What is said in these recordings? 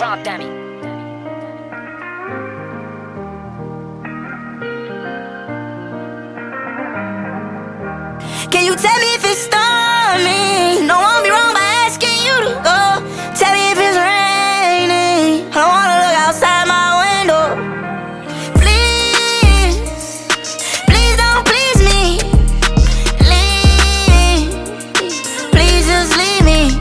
Drop dummy. Can you tell me if it's stormy? No, I won't be wrong by asking you to go. Tell me if it's raining. I don't wanna look outside my window. Please, please don't please me. Please just leave me.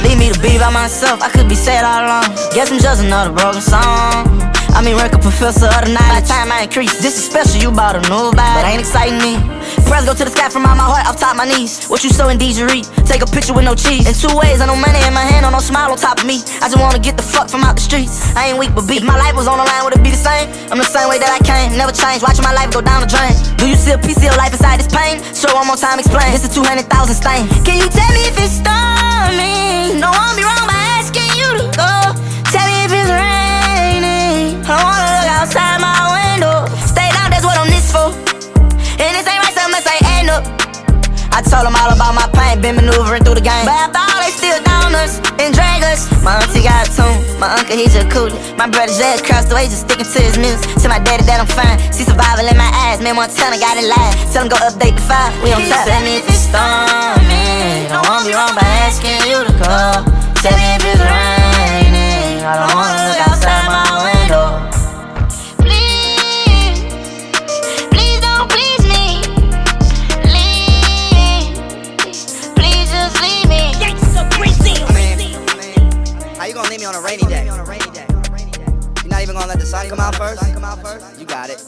Leave me to be by myself. I could be sad all alone. Guess I'm just another broken song. I mean, rank a professor of the night. By the time I increase, this is special, you bought a new bag, but ain't exciting me. Prayers go to the sky from out my heart, off top my knees. What you sow, indeed you reap. Take a picture with no cheese. In 2 ways, I know money in my hand, no smile on top of me. I just wanna get the fuck from out the streets. I ain't weak but beat. If my life was on the line, would it be the same? I'm the same way that I came, never change. Watching my life go down the drain. Do you see a piece of your life inside this pain? Sure, one more time, explain. This is 200,000 stain. Can you tell me if it's stormy? No, I won't be wrong by asking you to go. Tell me if it's raining. I don't wanna look outside my window. Stay down, that's what I'm this for. And this ain't right, so must ain't adding up. I told them all about my pain, been maneuvering through the game. But after all, they still down us and drag us. My auntie got a tune, my uncle, he just coolie. My brother just crossed the way, just sticking to his music. Tell my daddy that I'm fine, see survival in my eyes. Man, Montana got it live, tell him go update the file. We on top. Tell me if it's stormy, don't wanna be wrong by asking you to go. Tell me if it's raining, I don't wanna look outside my window. How you gonna leave me on a rainy day? You're not even gonna let the sun come out first? You got it.